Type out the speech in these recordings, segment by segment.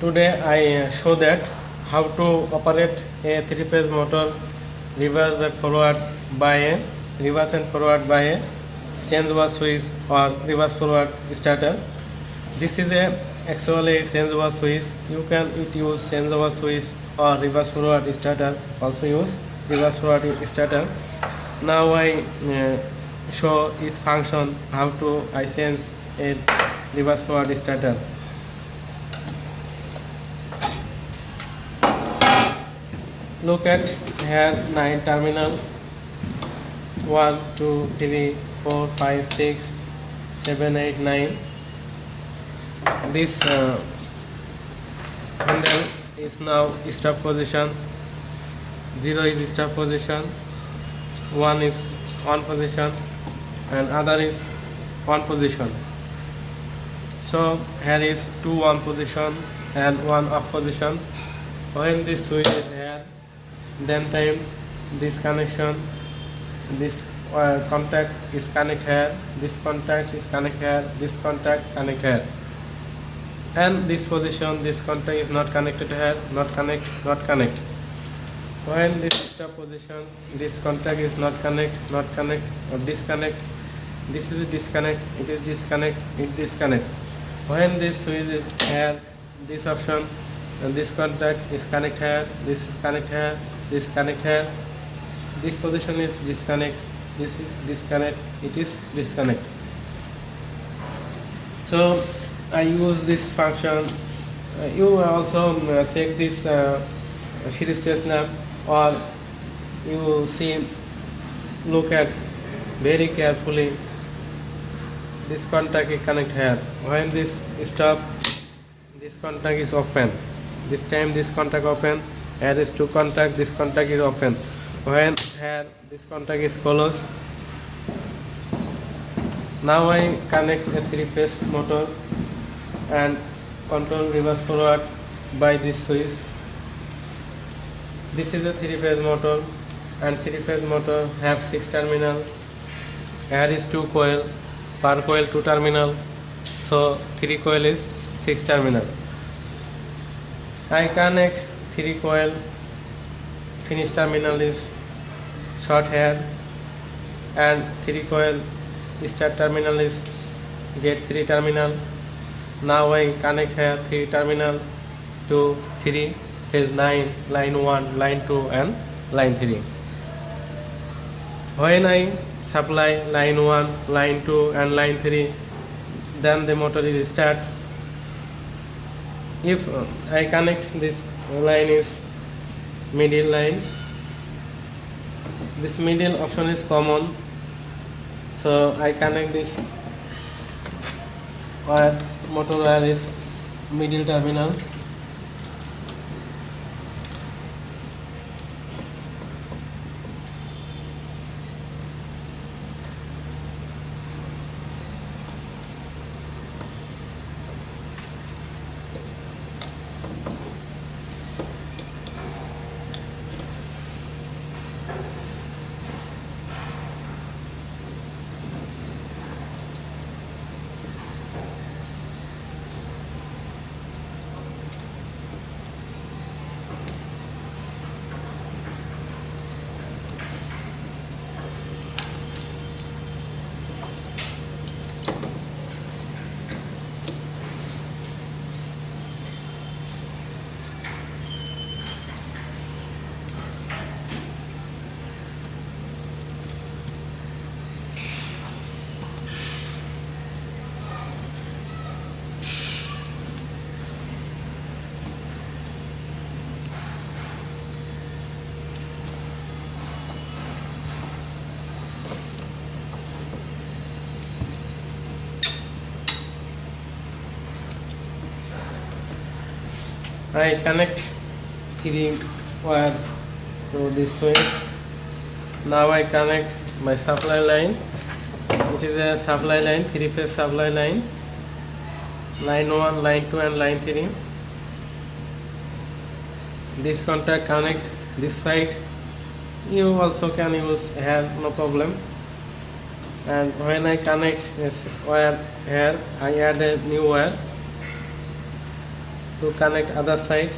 Today I show that how to operate a three-phase motor reverse and forward by a change over switch or reverse forward starter. This is a actually change over switch. You can use change over switch or reverse forward starter. Also use reverse forward starter. Now I show it function how to I change a reverse forward starter. Look at here 9 terminal 1 2 3 4 5 6 7 8 9. This handle is now stop position, 0 is stop position, 1 is on position and other is on position. So here is 2 on position and 1 off position. When this switch is here, then time this connection, this contact is connect here, this contact is connect here, this contact connect here, and this position, this contact is not connected here, not connect, not connect. When this stop position, this contact is not connect or disconnect, this is disconnect, it is disconnect, it disconnect. When this switch is here, this option and this contact is connect here, this is connect here, this connect here, this position is disconnect, this is disconnect, it is disconnect. So I use this function. You also check this series test knob, or you see, look at very carefully, this contact is connect here. When this stop, this contact is open, this time this contact open, here is 2 contact, this contact is open. When here this contact is closed. Now I connect a 3-phase motor and control reverse forward by this switch. This is a 3-phase motor, and 3-phase motor have 6 terminal. Here is 2 coil, per coil 2 terminal, so 3 coil is 6 terminal. I connect 3 coil, finish terminal is short here, and 3 coil start terminal is gate 3 terminal. Now I connect here 3 terminal to 3 phase 9, line 1, line 2 and line 3. When I supply line 1, line 2 and line 3, then the motor is start. If I connect this line is middle line, this middle option is common, so I connect this wire, motor wire is middle terminal. I connect 3 wire to this switch. Now I connect my supply line. It is a supply line, 3-phase supply line, line 1, line 2 and line 3. This contact connect this side. You also can use here, no problem. And when I connect this wire here, I add a new wire. to connect other side.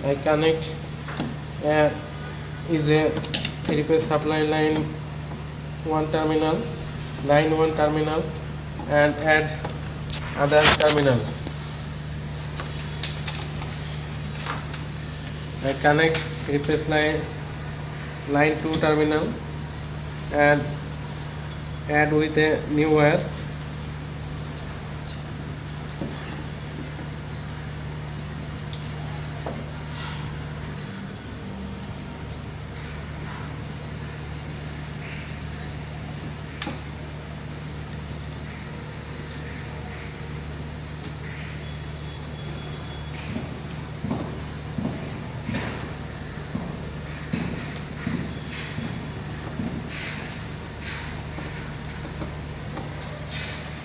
I connect is a three-phase supply line 1 terminal, line 1 terminal, and add other terminal. I connect three-phase line 2 terminal and add with a new wire.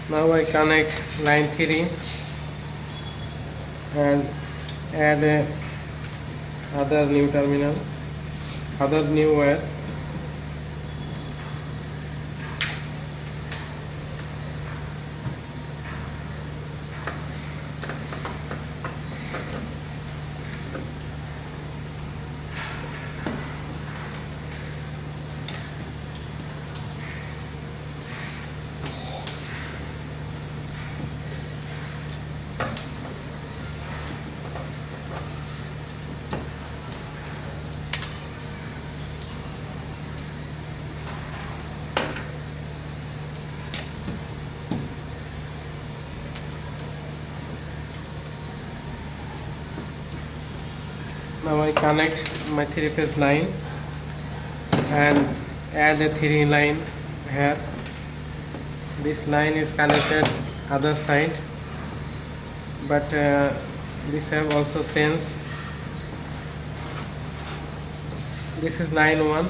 Now I connect line 3 and add other new terminal, other new wire. Now I connect my three-phase line and add a 3 line here. This line is connected other side, but this have also sense. This is line 1.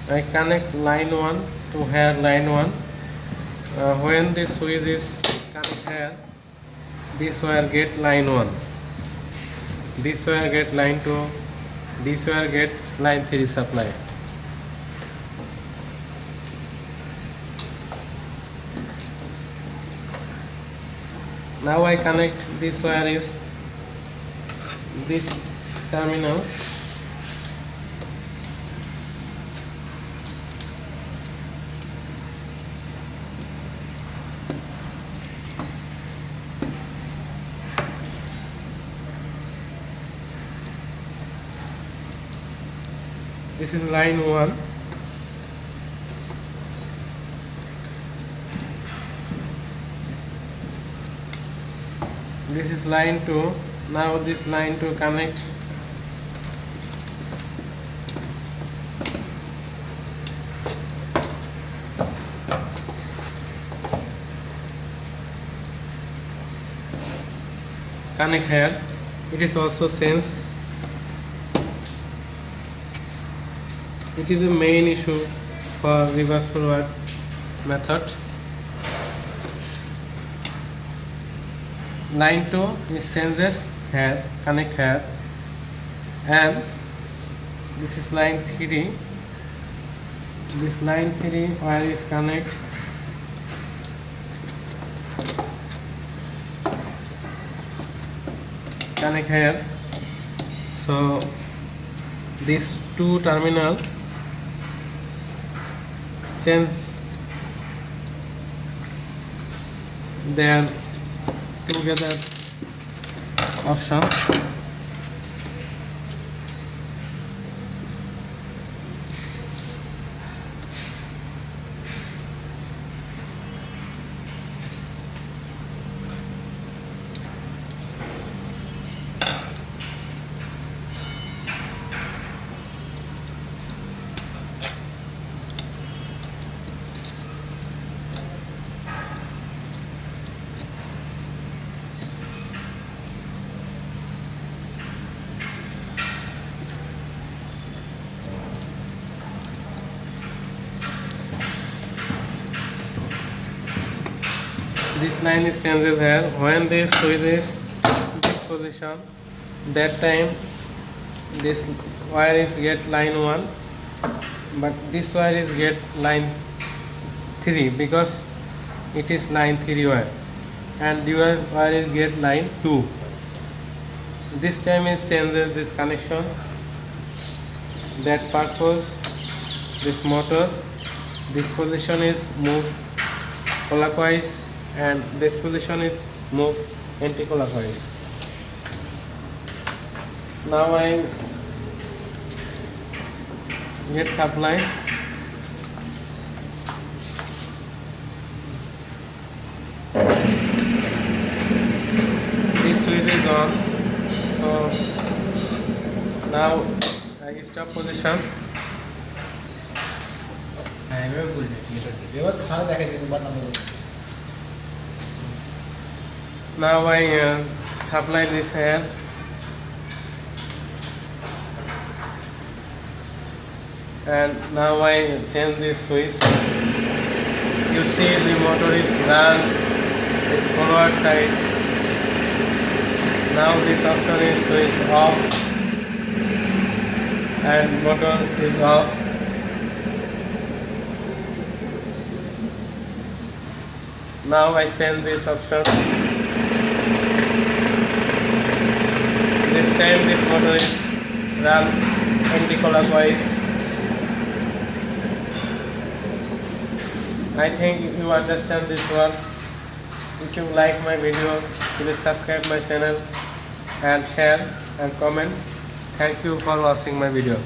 I connect line 1 to here line 1. When this switch is connected here, this wire get line 1. This wire get line 2, this wire get line 3 supply. Now I connect this wire is this terminal. This is line 1. This is line 2. Now this line 2 connects. Connect here. It is also sense. It is a main issue for reverse forward method. Line 2 is changes here, connect here, and this is line 3. This line 3 wire is connect. Connect here. So these two terminal change their together option. this line is changes here. When this switch is this position, that time this wire is get line 1, but this wire is get line 3 because it is line 3 wire, and the wire is get line 2. This time it changes this connection. That purpose this motor, this position is moved clockwise and this position is moved anti-clockwise. Now I get supply. This switch is on, so now I stop position. Now I supply this here. And now I change this switch. You see the motor is run, is forward side. Now this option is switch off and motor is off. Now I change this option. This time this motor is run anti-clockwise. I think you understand this one. If you like my video, please subscribe my channel and share and comment. Thank you for watching my video.